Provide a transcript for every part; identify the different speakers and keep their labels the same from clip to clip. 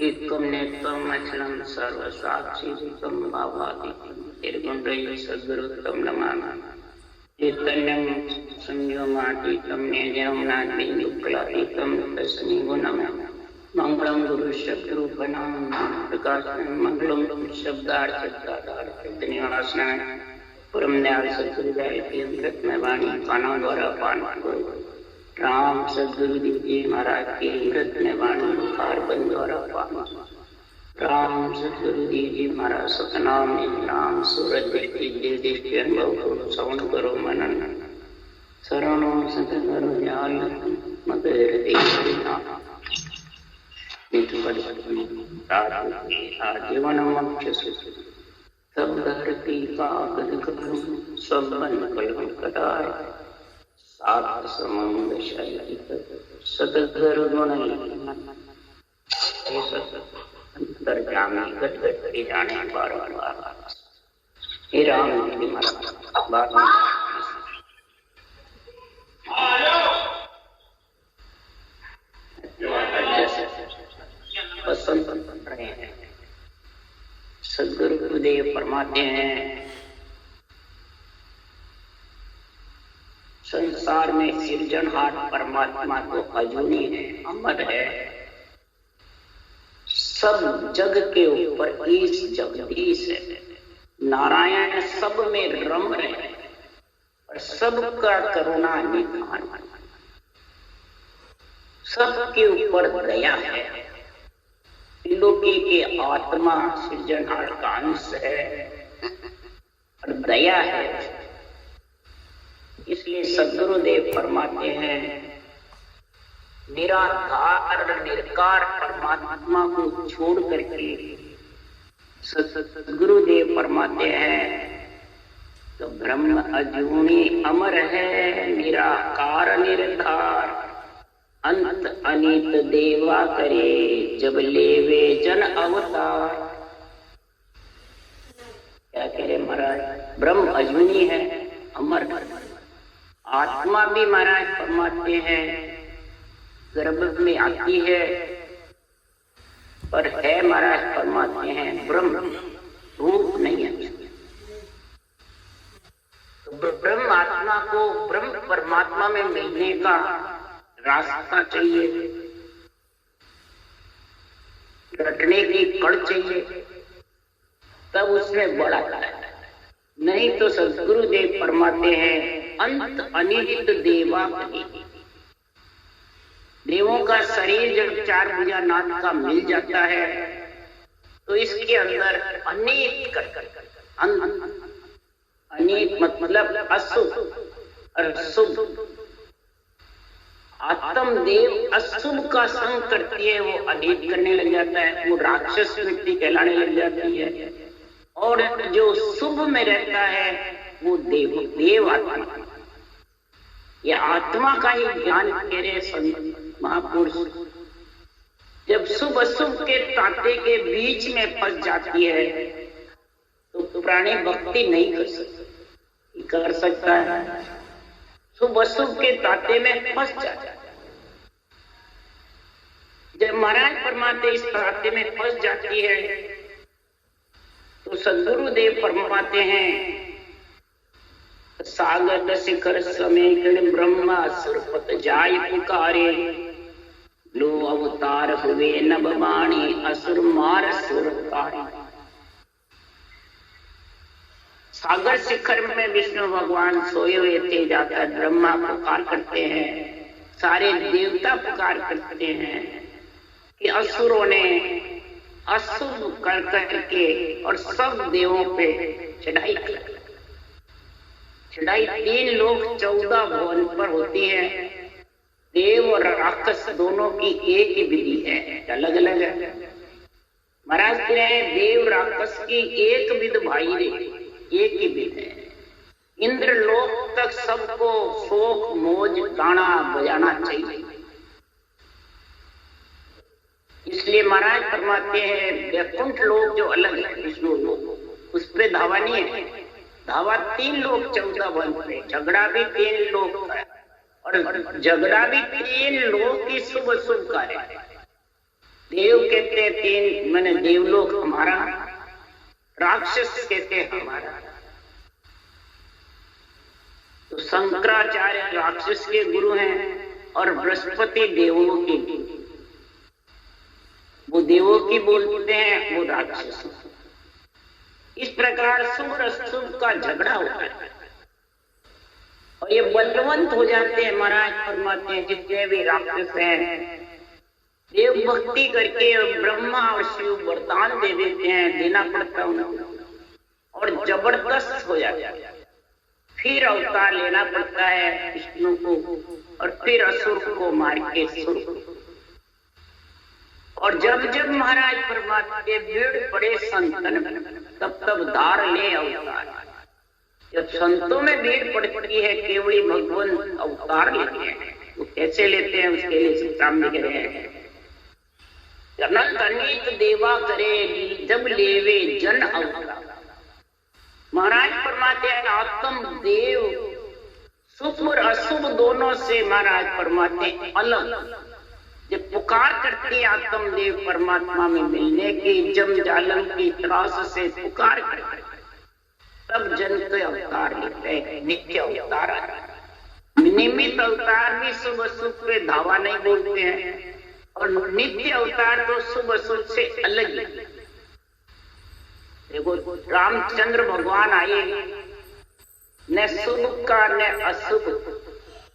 Speaker 1: एकम नेत्रम अचलम सर्वसाक्षिकम भावातीतम निर्गुणरहित सद्गुरुतम नमामि। चैतन्यं संयमातीतम निर्जरं नाद्विन्दुक्लातीतम तस्मै गुणम् मंगलम गुरु शब्दरूपणं प्रकाशनं मंगलम शब्दार्थनिवासनाय परम दयाल सद्गुरुदेव की अमृत में वाणी कानों द्वारा पान करो। राम सद्गुरु जी महाराज की अमृत में वाणी कार्बन द्वारा पान। राम सद्गुरु जी महाराज सतनाम राम सूरज दृष्टि अनुभव करो श्रवण करो मनन शरणों सतगुरु ज्ञान मत हृदय जीवन मुख्य सब धरती का सब बन कलम कटाए सात समुद्र सतगुरु गुण अंतर जाने घट घट जाने बार बार हे राम जी महाराज बार पसंद रहे हैं। सद्गुरुदेव फरमाते हैं संसार में सृजनहार परमात्मा तो अजूनी है, अमर है। सब जग के ऊपर ईश जगदीश है। नारायण सब में रम रहे और सबका करुणा निधान, सबके ऊपर दया है। त्रिलोकी के आत्मा सृजनहार का अंश है और दया है। इसलिए सद्गुरुदेव फरमाते हैं निराकार निरकार परमात्मा को छोड़ करके सद्गुरुदेव फरमाते हैं तो ब्रह्म अजूनी अमर है, निराकार निराकार अंत अनित देवा करे जब लेवे जन अवतार। क्या कह रहे महाराज? ब्रह्म अजूनी है, अमर। आत्मा भी महाराज फरमाते हैं गर्भ में आती है पर है महाराज फरमाते हैं ब्रह्म, रूप नहीं है। तो ब्रह्म आत्मा को ब्रह्म परमात्मा में मिलने का रास्ता चाहिए, रटने की कड़ चाहिए, तब उसमें बड़ा है। नहीं तो सद्गुरुदेव फरमाते हैं अंत अनिहित देवा। देवों का शरीर जब चार भुजा नाथ का मिल जाता है तो इसके अंदर अनेक अनेक मतलब अशुभ और शुभ। आत्म देव अशुभ का संग करती है, वो अनेक करने लग जाता है, वो राक्षस व्यक्ति कहलाने लग जाती है। और जो शुभ में रहता है वो देव आत्मा। ये आत्मा का ही ज्ञान कह रहे संत महापुरुष। जब शुभ अशुभ के तांते के बीच में फंस जाती है तो प्राणी भक्ति नहीं कर सकता है। शुभ अशुभ के तांते में फंस जाता है। जब महाराज फरमाते इस तांते में फंस जाती है तो सद्गुरुदेव फरमाते हैं सागर शिखर समेत ब्रह्मा सुरपत जाय पुकारे लो अवतार हुए नभवाणी असुर मार सुर तारे। सागर शिखर में विष्णु भगवान सोए हुए थे, जाकर ब्रह्मा पुकार करते हैं, सारे देवता पुकार करते हैं कि असुरों ने अशुभ कर करके और सब देवों पे चढ़ाई की। चढ़ाई 3 लोग 14 भुवन पर होती है। देव और राक्षस दोनों की एक ही विधि है, अलग अलग है। महाराज कह रहे हैं देव राक्षस की एक विध भाई रे, एक ही विध है। इंद्र लोक तक सबको शोक मौज गाना बजाना चाहिए। इसलिए महाराज फरमाते हैं वैकुंठ लोक जो अलग है विष्णु लोक, उस पे धावा नहीं है। धावा 3 लोग 14 वन पे, झगड़ा भी 3 लोग का और झगड़ा भी 3 लोग की शुभ शुभ कार्य। देव कहते हैं तीन, मैंने देवलोक हमारा, राक्षस कहते हैं हमारा। तो शंकराचार्य राक्षस के गुरु हैं और बृहस्पति देवों के, वो देवों की बोलते हैं, वो राक्षस। इस प्रकार शुभ और अशुभ का झगड़ा होता है और ये बलवंत हो जाते हैं। महाराज फरमाते हैं जितने भी राक्षस हैं, देव भक्ति करके ब्रह्मा और शिव वरदान दे देते हैं, देना पड़ता उनको और जबरदस्त हो जाता है। फिर अवतार लेना पड़ता है विष्णु को और फिर असुर को मार के सुर। और जब जब महाराज परमात्मा के भीड़ पड़े संतन, तब तब धार ले अवतार। जब संतों में भीड़ पड़ती है, केवली भगवान अवतार लेते हैं। वो कैसे लेते हैं उसके लिए सामने कह रहे हैं, अनंत अनेक देवा करे जब लेवे जन अवतार। महाराज परमात्मा आत्म देव शुभ और अशुभ दोनों से महाराज परमात्मा अलग। जब पुकार करती आत्म देव परमात्मा में मिलने की, जम जालम की त्रास से पुकार करते, तब जन के अवतार लेते हैं, नित्य अवतार। निमित्त अवतार भी शुभ अशुभ पे धावा नहीं बोलते हैं और नित्य अवतार तो शुभ अशुभ से अलग ही। देखो रामचंद्र भगवान आए, न शुभ का न अशुभ,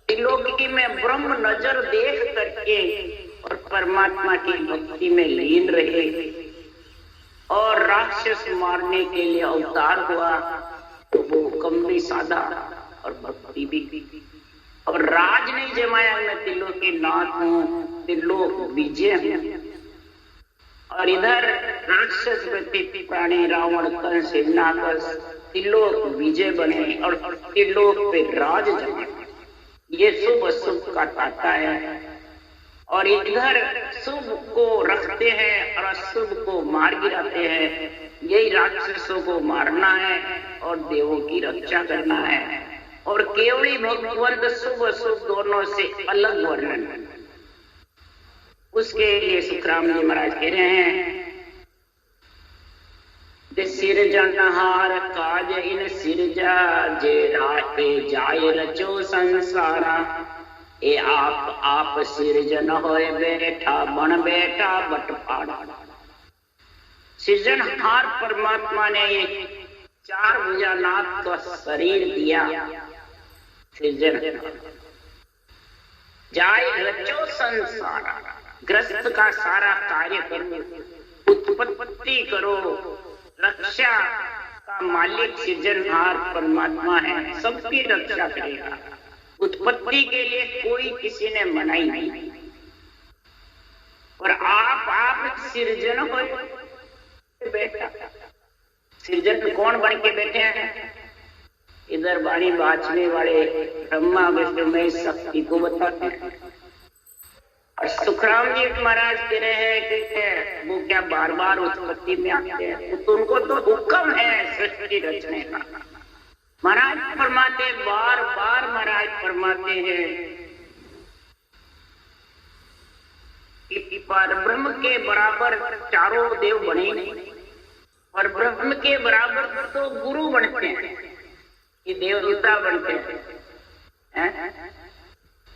Speaker 1: त्रिलोकी में ब्रह्म नजर देख करके और परमात्मा की भक्ति में लीन रहे और राक्षस मारने के लिए अवतार हुआ। तो वो हुक्म भी साधा और भक्ति भी, और राज नहीं जमाया, मैं त्रिलोकी नाथ हूँ, त्रिलोक विजय हूँ। और इधर राक्षस प्रति प्राणी रावण कंस हिरण्याकश त्रिलोक विजय बने और त्रिलोक पे राज जमाए। ये शुभ अशुभ का ताता है। और इधर शुभ को रखते हैं और अशुभ को मार गिराते हैं। यही राक्षसों को मारना है और देवों की रक्षा करना है। और केवली भगवंत शुभ अशुभ दोनों से अलग वर्णन, उसके लिए सुखराम जी महाराज कह रहे हैं, सिरजनहार काज इन सिरजा जे राखे जाय रचो संसारा। ए आप सिरजन होए बैठा बन बैठा बटपाड़ा। सृजनहार परमात्मा ने ये चार भुजानाथ का शरीर दिया। सृजन जाय रचो संसारा, ग्रस्त का सारा कार्य करो, उत्पत्ति करो, रक्षा का मालिक सृजनहार परमात्मा है, सबकी रक्षा करेगा। उत्पत्ति के लिए कोई किसी ने मनाई नहीं। और आप सृजन हो बैठा। सृजन कौन बन के बैठे हैं? इधर वाणी बाजने वाले ब्रह्मा विष्णु में शक्ति को बताते हैं। और सुखराम जी महाराज कह रहे हैं कि वो क्या बार बार उत्पत्ति में आते हैं, तो उनको तो हुक्म है सृष्टि रचने का। महाराज फरमाते बार बार महाराज फरमाते हैं कि पर ब्रह्म के बराबर चारों देव बने नहीं, और ब्रह्म के बराबर तो गुरु बनते हैं, ये देवता बनते हैं,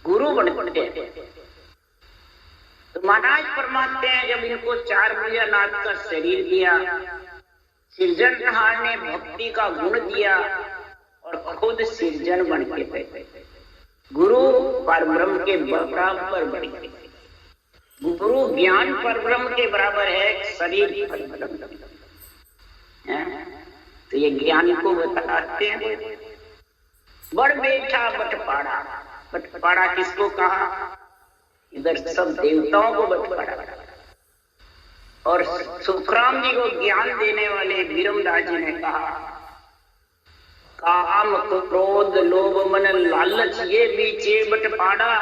Speaker 1: गुरु बनते हैं। तो महाराज फरमाते हैं जब इनको चार भुजानाथ का शरीर दिया, सृजनहार ने भक्ति का गुण दिया और खुद सृजन बन के बैठे। गुरु परब्रह्म के बराबर बन के, गुरु ज्ञान परब्रह्म के बराबर है, शरीर परब्रह्म। तो ये ज्ञान को बताते हैं। बड़ बैठा बटपाड़ा। बटपाड़ा किसको कहा? इधर सब देवताओं को बटपाड़ा। और सुखराम जी को ज्ञान देने वाले विरमदास जी ने कहा, काम क्रोध लोभ मन लालच ये बीचे बटपाड़ा।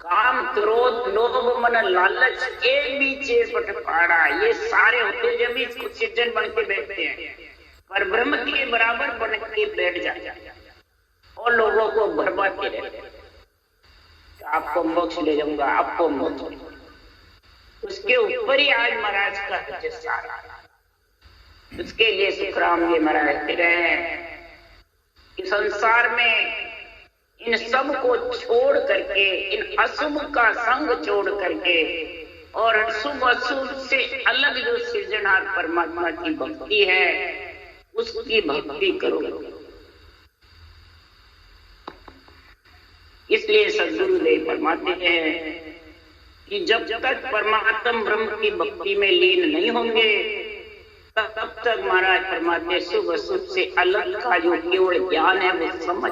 Speaker 1: काम क्रोध लोभ मन लालच के बीचे बटपाड़ा। ये सारे होते जब इसको सृजन बन के बैठते हैं, पर ब्रह्म के बराबर बन के बैठ जाते और लोगों को भरमाते रहते। आपको मोक्ष ले जाऊंगा, आपको मोक्ष। उसके ऊपर ही आज महाराज का विचार आ रहा है। उसके लिए सुखराम जी महाराज कह रहे हैं कि संसार में इन सब को छोड़ करके, इन अशुभ का संग छोड़ करके और शुभ अशुभ से अलग जो सृजनहार परमात्मा की भक्ति है उसकी भक्ति करो। इसलिए सद्गुरुदेव फरमाते हैं कि जब तक परमात्म ब्रह्म की भक्ति में लीन नहीं होंगे तब तक महाराज फरमाते शुभ अशुभ से अलग का जो केवल ज्ञान है वो समझ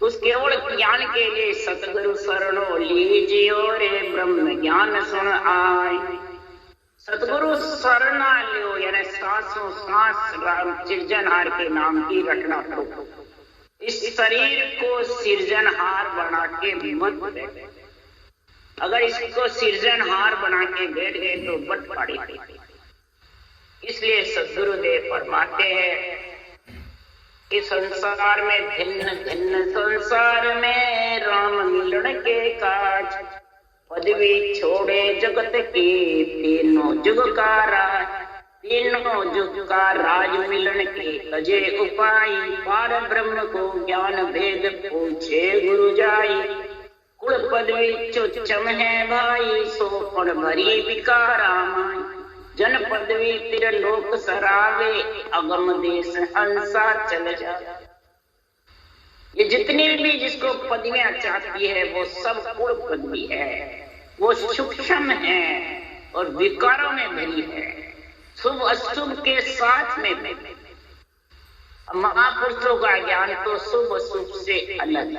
Speaker 1: उस केवल ज्ञान के लिए सतगुरु शरणो लीजियो रे ब्रह्म ज्ञान सुन आए। सतगुरु शरणा लियो यानी सांसों सांस राम सृजनहार के नाम की रटना करो। इस शरीर को सृजनहार बना के मत बैठे। अगर इसको सृजनहार बना के बैठ गए तो बट पड़ेगी। इसलिए सद्गुरुदेव फरमाते हैं कि संसार में भिन्न भिन्न संसार में राम मिलन के काज, पदवी छोड़े जगत के तीनों जुग का राज, तीनों जुग का राज मिलन के तजे उपाय, पार ब्रह्म को ज्ञान भेद पूछे गुरु जाई, कुल पदवी चुच्चम है भाई सो पण भरी विकारा माई, जन पदवी त्रिलोक सरावे अगम देश हंसा चल जा। ये जितनी भी जिसको पदवियां चाहती है वो सब कुल पदवी है, वो सूक्ष्म है और विकारों में भरी है, शुभ अशुभ के साथ में भरी। महापुरुषों का ज्ञान तो शुभ अशुभ से अलग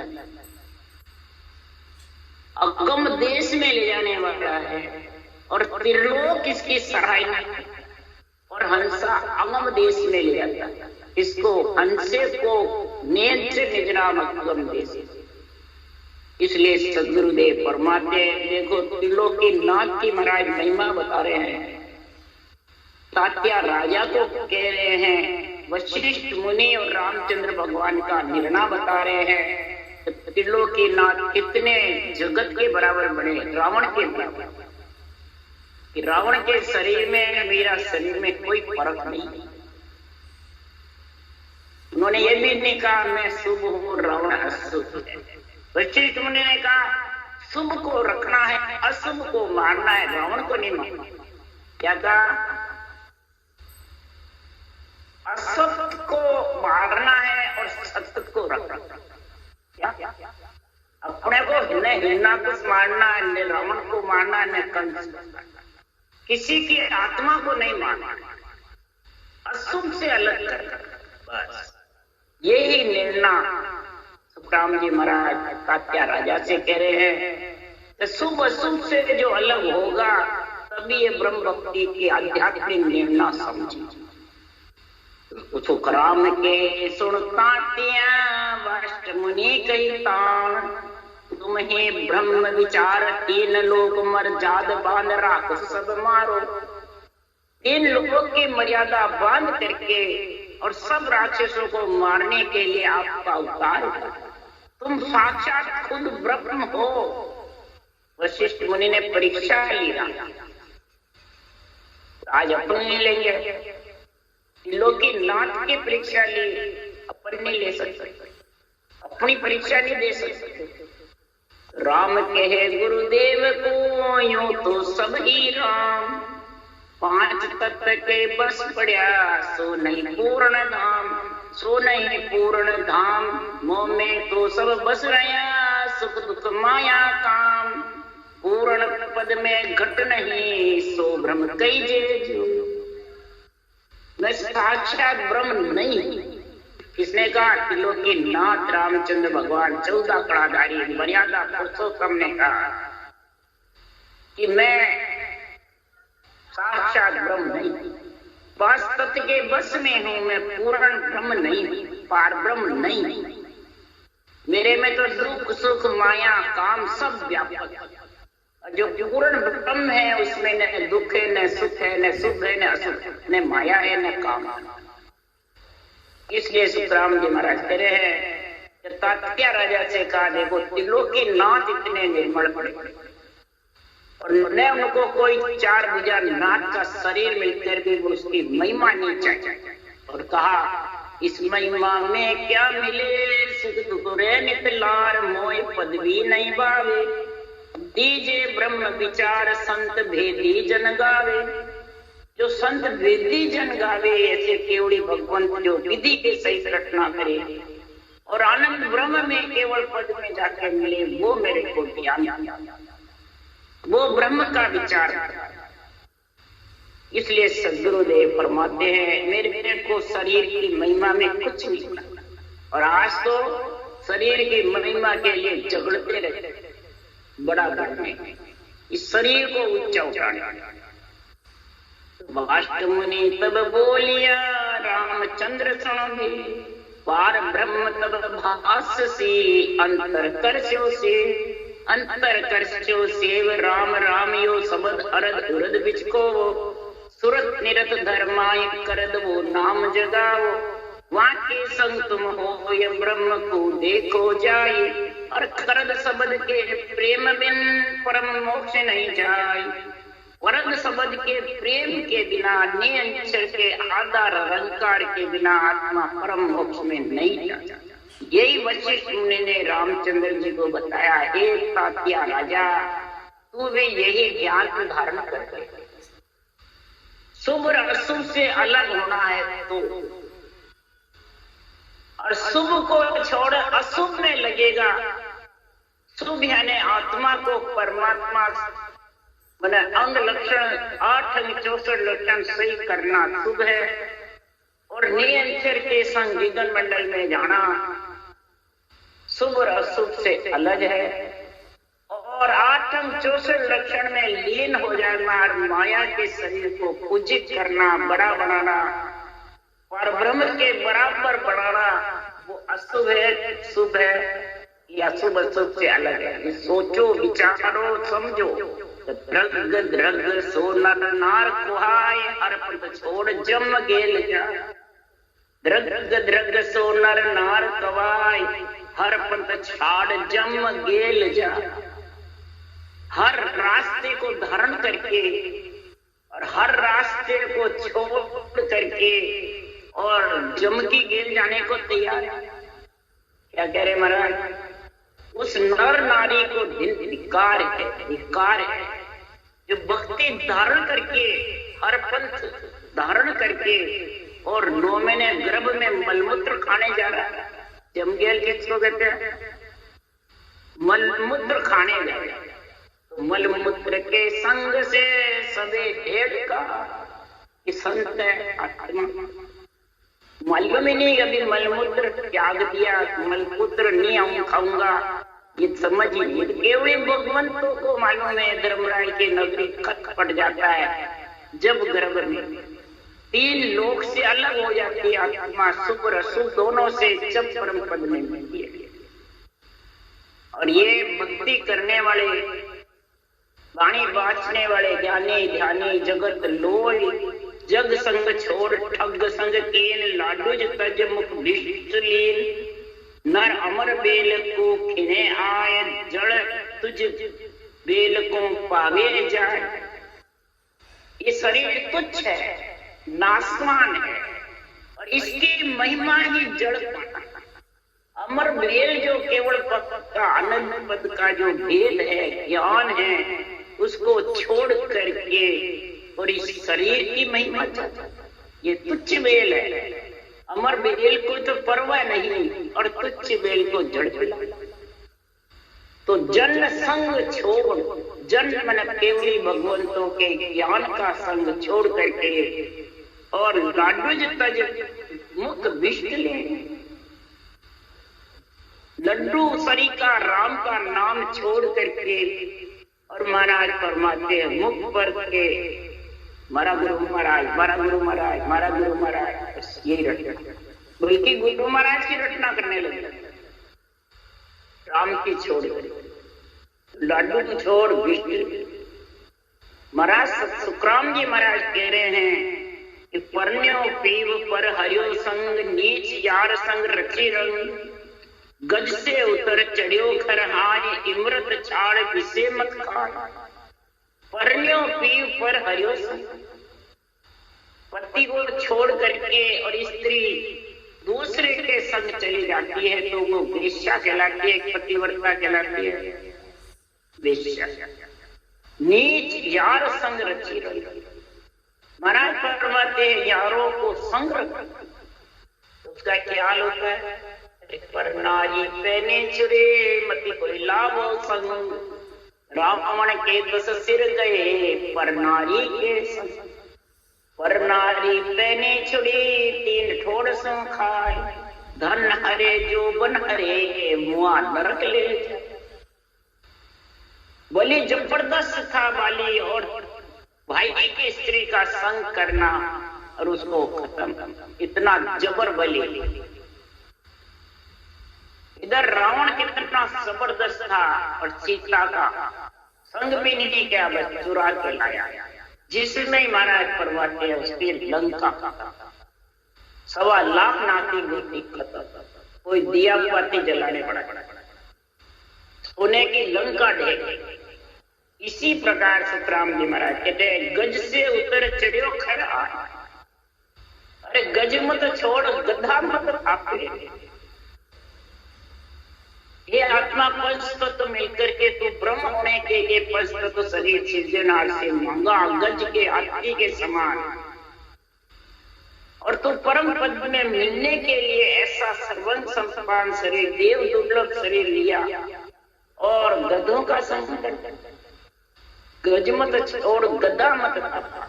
Speaker 1: अगम देश में ले जाने वाला है और त्रिलोक इसकी सराहना और हंसा अगम देश में ले जाता है। इसको हंसे को नेत्र निजराम अगम देश। इसलिए सद्गुरुदेव फरमाते हैं, देखो त्रिलोकी नाथ की महाराज महिमा बता रहे हैं। तात्या राजा को कह रहे हैं, वशिष्ठ मुनि और रामचंद्र भगवान का निर्णय बता रहे हैं। त्रिलोकी नाथ कितने जगत के बराबर बने, रावण के बराबर। कि रावण के शरीर में मेरा शरीर में कोई फर्क नहीं। उन्होंने ये भी नहीं कहा मैं शुभ हूँ रावण अशुभ है। वशिष्ठ मुनि ने कहा शुभ को रखना है, अशुभ को मारना है, रावण को नहीं मारना। क्या कहा? असत्य को मारना है और सत्य को रखना। क्या अपने को हिरना कुछ मारना है, न रावण को मारना है, न कंस, किसी की आत्मा को नहीं मारना, अशुभ से अलग कर। बस यही निर्णय सुखराम जी महाराज तात्या राजा से कह रहे हैं। शुभ अशुभ से जो अलग होगा तभी ये ब्रह्म भक्ति की आध्यात्मिक निर्णय समझे। सुखराम के सुनता वशिष्ठ मुनि कहता, तुम्हें ब्रह्म विचार तीन लोग मर्याद बांध राख सब मारो। तीन लोगों की मर्यादा बांध करके और सब राक्षसों को मारने के लिए आपका अवतार है। तुम साक्षात खुद ब्रह्म हो। वशिष्ठ मुनि ने परीक्षा लिया, आज अपने लेंगे। लोकी नाथ की परीक्षा ली, अपन नहीं ले सकते, अपनी परीक्षा नहीं दे सकते। राम कहे गुरुदेव को यूं तो सब ही राम, पांच तत्व के बस पड़ा सो नहीं पूर्ण धाम, सो नहीं पूर्ण धाम। मोह में तो सब बस रहा सुख दुख माया काम, पूर्ण पद में घट नहीं सो भ्रम कई जे। मैं साक्षात ब्रह्म नहीं। किसने कहा? त्रिलोकी नाथ रामचंद्र भगवान 14 कड़ाधारी मर्यादा पुरुषोत्तम ने कहा कि मैं साक्षात ब्रह्म नहीं, पांच तत्व के बस में हूं, मैं पूर्ण ब्रह्म नहीं, पार ब्रह्म नहीं। मेरे में तो दुख सुख माया काम सब व्यापक है। जो पूर्ण ब्रह्म है उसमें न दुख है, न सुख है, न सुख है, न असुख, न माया है, न काम। इसलिए सुखराम जी महाराज कह रहे हैं, तात्या राजा से कहा देखो त्रिलोकी नाथ इतने निर्मल पड़े और न उनको कोई चार भुजा नाथ का शरीर मिलकर भी वो उसकी महिमा नहीं चाहिए। और कहा इस महिमा में क्या मिले, सुख दुख रे निकलार, मोय पदवी नहीं बावे, दीजे ब्रह्म विचार संत भेदी जन गावे। जो संत भेदी जन गावे ऐसे केवड़ी भगवंत जो विधि के सहित रचना करे और आनंद ब्रह्म में केवल पद में जाकर मिले, वो मेरे को ज्ञान, वो ब्रह्म का विचार। इसलिए सद्गुरुदेव फरमाते हैं मेरे को शरीर की महिमा में कुछ नहीं मिला। और आज तो शरीर की महिमा के लिए झगड़ते रहते, बड़ा करने इस शरीर को ऊंचा उठाने। वाष्ट मुनि तब बोलिया रामचंद्र सुनो, पार ब्रह्म तब भाष्य सी, अंतर करस्यो से अंतर करस्यो सेव, राम राम यो शब्द अरद उरद बिचको, सुरत निरत धर्माय करद वो नाम जगाओ, वाके संग तुम हो ये ब्रह्म को देखो जाए, और करद शब्द के प्रेम बिन परम मोक्ष नहीं जाए। वरद शब्द के प्रेम के बिना, नियंत्रण के आधार अहंकार के बिना आत्मा परम मोक्ष में नहीं जाता। यही वशिष्ठ मुनि ने रामचंद्र जी को बताया, हे तात्या राजा, तू भी यही ज्ञान धारण कर, शुभ और अशुभ से अलग होना है तो, और शुभ को छोड़ अशुभ में लगेगा। शुभ यानी आत्मा को परमात्मा मैंने अंग लक्षण 8 अंग 64 लक्षण सही करना शुभ है, और नियंत्रण के संग विघ्न मंडल में जाना शुभ और अशुभ से अलग है। और 8 अंग 64 लक्षण में लीन हो जाना और माया के शरीर को पूजित करना, बड़ा बनाना, और ब्रह्म के बराबर बढ़ाना, वो अशुभ है शुभ है या शुभ अशुभ से अलग है। सोचो विचारो समझो। द्रग द्रग सो नर नार कुहाय, हर पंथ छोड़ जम गेल जा। द्रग द्रग सो नर नार कवाय, हर पंथ छाड़ जम गेल जा। हर रास्ते को धारण करके और हर रास्ते को छोड़ करके और जम की गेल जाने को तैयार है। क्या कह रहे महाराज? उस नर नारी को धिक्कार है जो भक्ति धारण करके, हर पंथ धारण करके और 9 महीने गर्भ में मलमूत्र खाने जा रहा है। जमगेल किसको कहते हैं? मलमूत्र खाने जा रहा है। तो मलमूत्र के संग से सबे ढेर का संत है आत्मा। मालूम ही नहीं अभी मलमूत्र त्याग दिया, मलमूत्र नहीं खाऊंगा, ये समझ ही नहीं। केवल भगवंतों को मालूम है धर्मराय की नगरी खत पड़ जाता है जब गर्भ में 3 लोक से अलग हो जाती है आत्मा, शुभ और अशुभ दोनों से जब परम पद में मिलती है। और ये भक्ति करने वाले, वाणी बाचने वाले ज्ञानी ध्यानी जगत लोय, जग संग छोड़ ठग संग कीन, लाडूज तज मुख भिष्ट लीन, नर अमर बेल को खिने आए, जड़ तुझ बेल को पावे जाए। ये शरीर तुच्छ है, नाशवान है, और इसकी महिमा ही जड़ पाना। अमर बेल जो केवल पद का आनंद पद का जो भेद है, ज्ञान है, उसको छोड़ करके और इस शरीर की महिमा चाहता, ये तुच्छ बेल है। अमर बेल को तो परवाह नहीं और तुच्छ बेल को जड़ पिला। तो जन संग छोड़, जन मन केवली भगवंतों के ज्ञान का संग छोड़ करके और लाडूज तज मुख भिष्ट ले, लड्डू सरी का राम का नाम छोड़ करके और महाराज फरमाते हैं मुख पर के मारा गुरु महाराज, मारा गुरु महाराज, मारा गुरु महाराज, यही रटना। बल्कि गुरु महाराज की रटना करने लगे, राम की छोड़, लाडू की छोड़, विष्णु महाराज। सुखराम जी महाराज कह रहे हैं कि परन्यो पीव पर हरियो संग, नीच यार संग रची रंग, गज से उतर चढ़ियो खरहाय, इमरत छाड़ विसे मत खाए। परण्यो पीव पर हरियो संग, पति को छोड़ करके और स्त्री दूसरे के संग चली जाती है तो वो वेश्या कहलाती है, पतिव्रता कहलाती है वेश्या। नीच यार संग रची रही, महाराज फरमाते हैं यारों को संग रखो, उसका ख्याल होता है। पर नारी पहने चुरे मति कोई लाभ संग, रावण के 10 सिर गए पर नारी के संग। पर नारी पहने छुड़ी 3 ठोड़ सो खाए, धन हरे जो बन हरे मुआ नरक ले जाए। बोली जबरदस्त था बाली और भाई की स्त्री का संग करना और उसको खत्म, इतना जबर बली। इधर रावण कितना जबरदस्त था और सीता का संग भी नहीं किया, बस चुरा के लाया, जिसमें महाराज फरमाते हैं उसकी लंका 1.25 लाख नाती गोती खत्म, कोई दिया बाती जलाने पड़ा, सोने की लंका ढेर। इसी प्रकार सतराम जी महाराज कहते हैं गज से उतर चढ़ियो खरा, अरे गज मत छोड़ गधा मत थापे। ये आत्मा पंच तत्व मिलकर के तू ब्रह्म होने के लिए पंच तत्व शरीर सृजनहार से मांगा गज के हाथी के समान, और तू परम पद में मिलने के लिए ऐसा सर्वंग संपन्न शरीर देव दुर्लभ शरीर लिया और गधों का संग करता। गज मत और गधा मत थापा।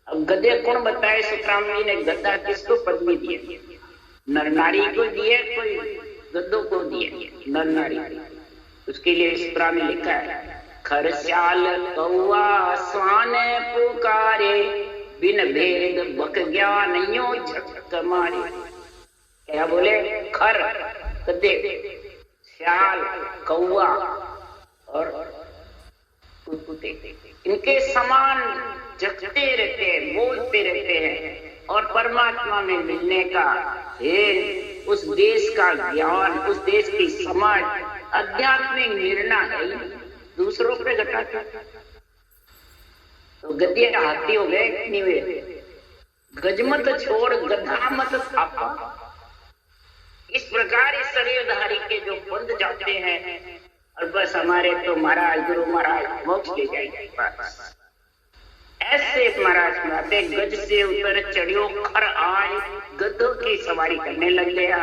Speaker 1: अब गधे कौन बताए? सुतराम जी ने गधा किसको पदवी दिए? नर नारी को दिए, कोई गद्धों को दिए नर नारी। उसके लिए इस तरह में लिखा है खरस्याल कौआ स्वान पुकारे, बिन भेद बक ज्ञान यो झक मारे। क्या बोले? खर गधे, श्याल कौआ और कुत्ते, इनके समान जगते रहते हैं, बोलते रहते हैं और परमात्मा में मिलने का उस देश का ज्ञान, उस देश की समाज आध्यात्मिक निर्णय है, दूसरों पे घटाता। तो गधे हाथी हो गए, नहीं हुए। गजमत छोड़ गधा मत थापा। इस प्रकार इस शरीरधारी के जो बंध जाते हैं और बस हमारे तो महाराज गुरु महाराज मोक्ष ले जाएंगे, ऐसे महाराज सुनाते गज से उतर चढ़ियो खर आए, गधों की सवारी करने लग गया।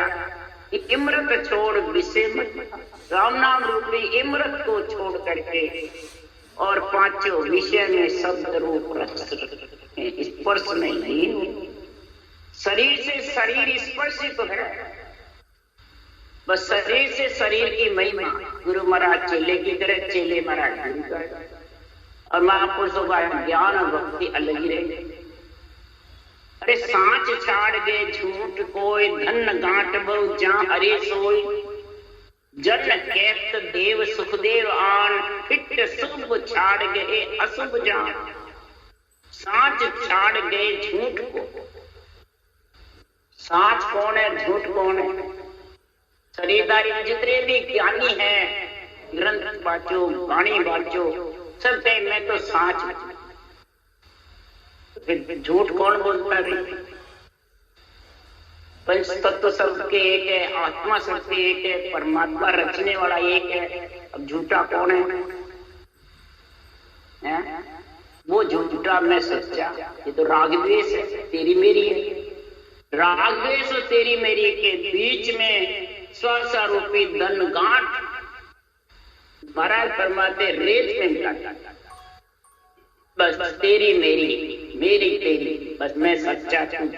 Speaker 1: इमरत छोड़ विषय मत, राम नाम रूपी इमरत को छोड़ करके और 5 विषय में शब्द रूप स्पर्श में नहीं। शरीर से शरीर स्पर्शित है, बस शरीर से शरीर की महिमा गुरु महाराज चेले की तरह, चेले महाराज गुरु का, और महापुरुषों का ज्ञान और भक्ति अलग ही रहे। अरे सांच छाड़ गए झूठ कोई, धन गांठ बहु जा हरे सोई। जन कैत देव सुखदेव आन, फिट शुभ छाड़ गए अशुभ जान। सांच छाड़ गए झूठ को। सांच कौन है, झूठ कौन है? शरीरदारी जितने भी ज्ञानी हैं, ग्रंथ बाचो, वाणी बाचो, सब कहे मैं तो सांच हूं। फिर झूठ कौन बोलता है? पंच तत्व सबके एक है, आत्मा सबके एक है, परमात्मा रचने वाला एक है। अब झूठा कौन है? वो झूठा मैं सच्चा। ये तो रागद्वेष है, तेरी मेरी है। रागद्वेष और तेरी मेरी के बीच में स्वरूपी धन गांठ महाराज फरमाते रेत में मिला जाता। बस तेरी मेरी, मेरी तेरी, बस मैं सच्चा हूं।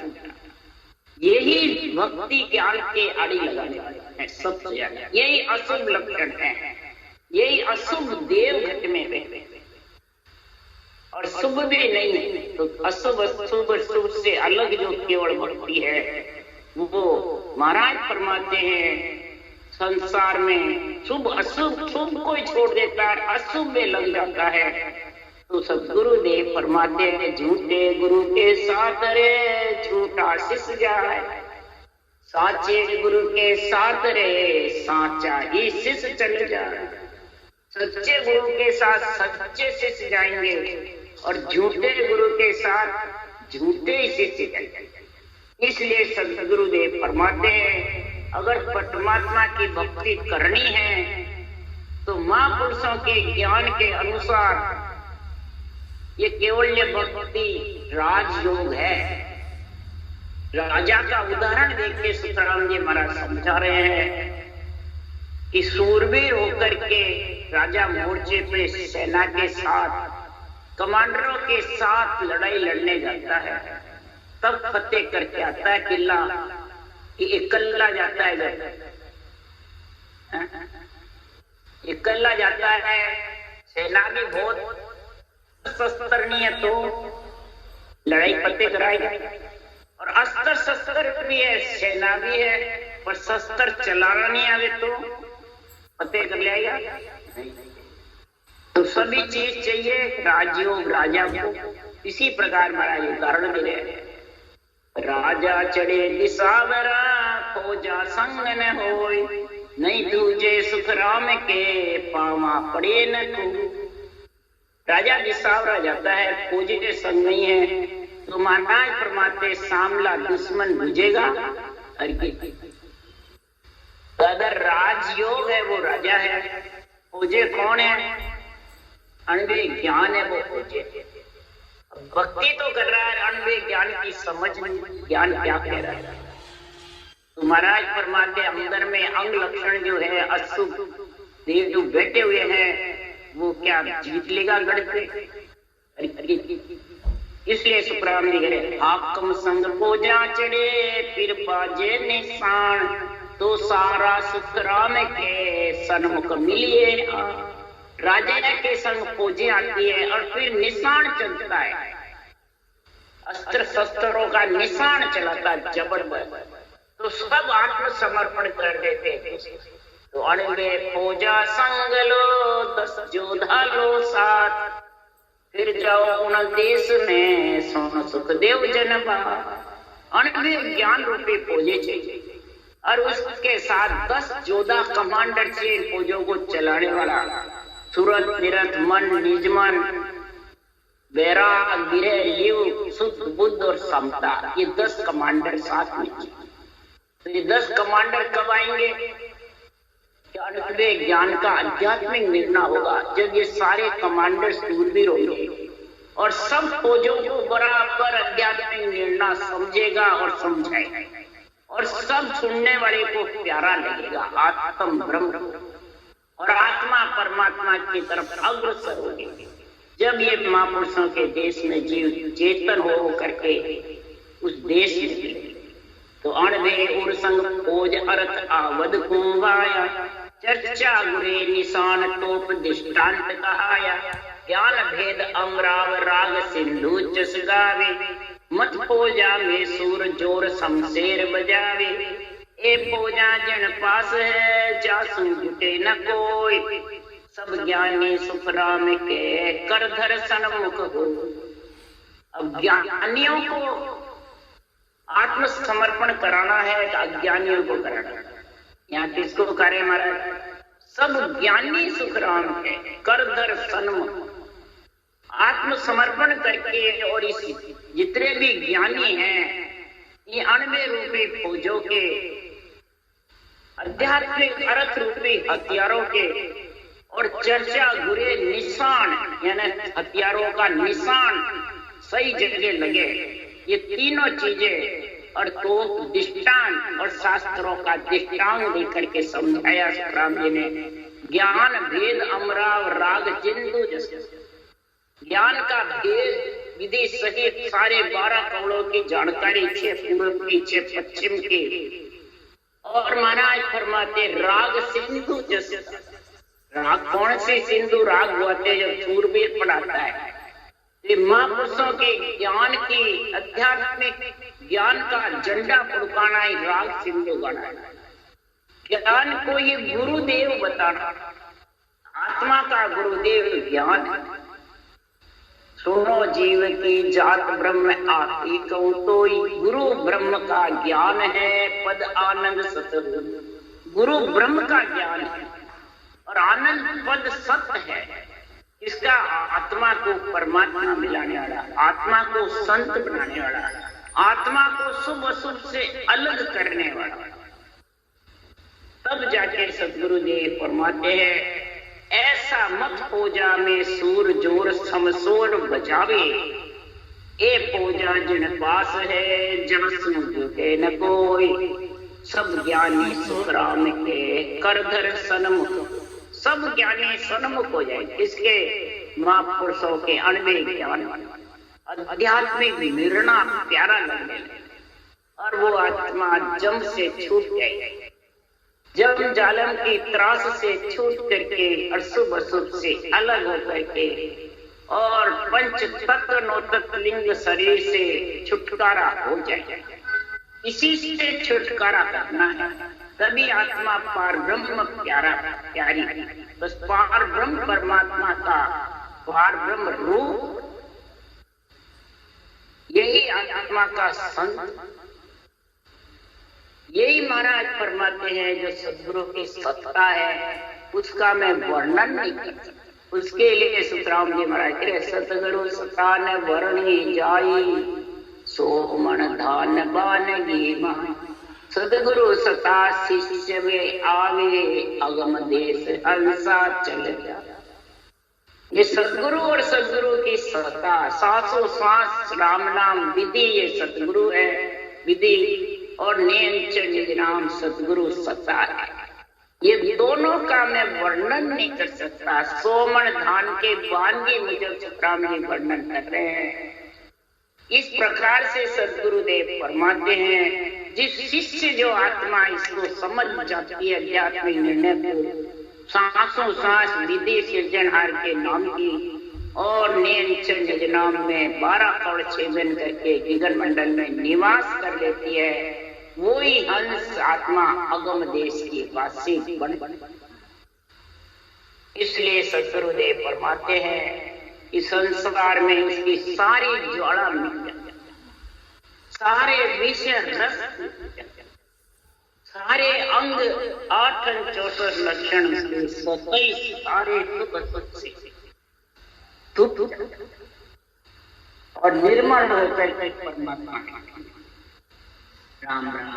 Speaker 1: यही भक्ति ज्ञान के आड़ी लगाने वाले हैं सबसे ज्यादा। यही अशुभ लक्षण है, यही अशुभ देव घट में रहते हैं और शुभ भी नहीं है। तो अशुभ शुभ शुभ से अलग जो केवल भक्ति है वो महाराज फरमाते हैं संसार में शुभ अशुभ, शुभ कोई छोड़ देता है, अशुभ में लग जाता है। तो सदगुरुदेव फरमाते हैं झूठे गुरु के साथ रे झूठा शिष्य जाए, साचे गुरु के साथ रे साचा ही शिष्य चल जाए। सच्चे गुरु के साथ सच्चे शिष्य जाएंगे और झूठे गुरु के साथ झूठे ही शिष्य जाएंगे। इसलिए सदगुरुदेव फरमाते हैं, अगर परमात्मा की भक्ति करनी है तो महापुरुषों के ज्ञान के अनुसार ये केवल भक्ति राजयोग है। राजा का उदाहरण देख के सुखराम जी महाराज समझा रहे हैं कि सूरवीर होकर के राजा मोर्चे पे सेना के साथ कमांडरों के साथ लड़ाई लड़ने जाता है, तब फतेह करके आता है किला, कि इकल्ला जाता है। इकल्ला जाता है, सेना भी बहुत शस्त्र नहीं है तो लड़ाई फतेह कराएगा, और अस्त्र शस्त्र भी है, सेना भी है, पर शस्त्र चलाना नहीं आवे तो फतेह कर लेगा। तो सभी चीज चाहिए राजयोग राजा को। इसी प्रकार महाराज उदाहरण दे रहे हैं, राजा चढ़े दिसावरा खोजा संग न होय, नहीं तुझे सुख राम के पावा पड़े न तू। राजा दिसावरा जाता है, फौजी के संग नहीं है तो महाराज फरमाते सामला दुश्मन बुझेगा। अगर राजयोग है वो राजा है, फौजे कौन है? अनवे ज्ञान है वो फौजे। भक्ति तो कर रहा है, अनवे ज्ञान की समझ नहीं, ज्ञान क्या कह रहा है। तो महाराज फरमाते अंदर में अंग लक्षण जो है अशुभ देव जो बैठे हुए हैं वो क्या जीत लेगा गढ़ पे? इसलिए सुखराम जी कह रहे, हाकम संग पूजा चढ़े फिर बाजे निशान, तो सारा सुखराम के सन्मुख मिलिए। राजा के संग फौजें आती है और फिर निशान चलता है, अस्त्र शस्त्रों का निशान चलाता है जबरदस्त, तो सब आत्मसमर्पण कर देते हैं। तो अणवे फौजा संग लो 10 योद्धा लो साथ, फिर जाओ उन देश में सोन सुखदेव जनपा। अणवे ज्ञान रूपी फौजे चाहिए और उसके साथ 10 योद्धा कमांडर से फौजों को चलाने वाला, सूरत निरत मन निजमन वैराग गिरे लिव शुद्ध बुद्ध और समता, ये 10 कमांडर साथ में। तो ये 10 कमांडर कब आएंगे? ज्ञान का आध्यात्मिक निर्णय होगा जब ये सारे कमांडर सूरवीर होंगे और सब फौजों को बराबर आध्यात्मिक निर्णय समझेगा और समझाएगा, और सब सुनने वाले को प्यारा लगेगा आत्म ब्रह्म, और आत्मा परमात्मा की तरफ अग्रसर होगी। जब ये महापुरुषों के देश में जीव चेतन हो करके उस देश में, तो अणवे उर संग खोज अर्थ आवद कुंवाया, चर्चा गुरे निशान टोप दृष्टांत कहाया, ज्ञान भेद अमराव राग सिंधु जस गावे, मत पूजा में सूर जोर शमशेर बजावे, ए पूजा जन पास है जासु जुटे न कोई, सब ज्ञानी सुखराम के करधर सन्मुख हो। अब ज्ञानियों को आत्मसमर्पण कराना है, अज्ञानियों को कराना है। यहाँ किसको करे महाराज? सब ज्ञानी सुखराम के करधर सन्मुख आत्मसमर्पण करके, और इस जितने भी ज्ञानी हैं ये अणवे रूपी फौजों के आध्यात्मिक अर्थ रूपी हथियारों के, और चर्चा गुरे निशान यानी हथियारों का निशान सही जगह लगे, ये तीनों चीजें, और तो दृष्टांत और शास्त्रों का दृष्टांत देकर के समझाया सुखराम जी ने। ज्ञान भेद अमराव राग जिंदु जैसे ज्ञान का भेद विधि सहित सारे 12 कौड़ों की जानकारी छे पूर्व की छे पश्चिम की, और महाराज फरमाते राग सिंधु जैसे। राग कौन सी सिंधु? राग हुआते जब सूरवीर पढ़ाता है। ये महापुरुषों के ज्ञान की आध्यात्मिक ज्ञान का झंडा फुड़काना ही राग सिंधु गाना है। ज्ञान को ये गुरुदेव बताना, आत्मा का गुरुदेव ज्ञान। सुनो जीव की जात ब्रह्म आती कहूं तो गुरु ब्रह्म का ज्ञान है, पद आनंद सतगुरु गुरु ब्रह्म का ज्ञान है। और आनंद पद सत्य है, इसका आत्मा को परमात्मा मिलाने वाला, आत्मा को संत बनाने वाला, आत्मा को शुभ अशुभ से अलग करने वाला। तब जाके सदगुरुदेव फरमाते हैं, ऐसा मत पूजा में सूर जोर समसोर बजावे, ए पूजा जिन पास है जहाँ के न कोई, सब ज्ञानी सुखराम के करधर सन्मुख, सब ज्ञानी सन्मुख हो जाए। इसके महापुरुषों के अणवे ज्ञान आध्यात्मिक निर्णय प्यारा लगने लगे और वो आत्मा जम से छूट गई, जब जालम की त्रास से छूट करके अशुभ अशुभ से अलग हो करके और पंच तत्व नौतत्व लिंग शरीर से छुटकारा हो जाए, इसी से छुटकारा करना है। तभी आत्मा पार ब्रह्म प्यारा प्यारी, बस पार ब्रह्म परमात्मा का पार ब्रह्म रूप, यही आत्मा का संत, यही महाराज फरमाते हैं जो सदगुरु की सत्ता है उसका मैं वर्णन नहीं कर सकता। उसके लिए सुतराम जी महाराज कह, सतगुरु सत्ता न वर्णी जाई, सोमन धान बानगी माई, सदगुरु सता शिष्य में आवे, अगम देश हंसा चल जा। ये सदगुरु और सदगुरु की सत्ता, सांसों सांस राम नाम विधि, ये सदगुरु है विधि, और नेम चंद नाम सदगुरु सत्ता है। ये दोनों का मैं वर्णन नहीं कर सकता। सोमन धान के बानगी मुझे सुतराम जी वर्णन कर रहे हैं। इस प्रकार से सदगुरुदेव फरमाते हैं, जिस शिष्य जो आत्मा इसको समझ जाती है अध्यात्मिक निर्णय को, सांसों सांस विधि सृजनहार के नाम की और नेम चंद नाम में 12 कौड़ छेदन करके गगन मंडल में निवास कर लेती है, वही हंस आत्मा अगम देश की वासी बन। इसलिए सदगुरुदेव फरमाते हैं इस संसार में उसकी सारी ज्वाला मिट जाती, सारे विषय रस, सारे अंग 864 लक्षण से 27 सारे से और निर्मल होकर परमात्मा। राम राम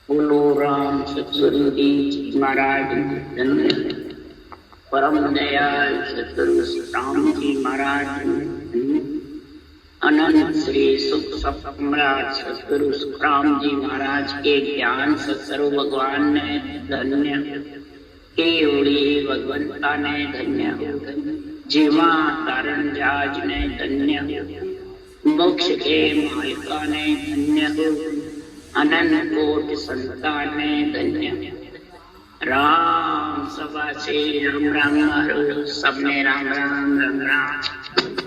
Speaker 1: बोलो राम सतगुरु जी महाराज धन्य, परम दयाल सतगुरु राम जी महाराज, अनंत श्री सुख सम्राट सतगुरु सुखराम जी महाराज के ज्ञान सत्सर्व भगवान ने धन्य, केवड़ी भगवंता ने धन्य, जीवा तारण जाज ने धन्य, मोक्ष के मालिका ने धन्य हो, अनंत कोटि संतान ने धन्य। राम सभा से राम राम हरो, सबने राम राम राम राम।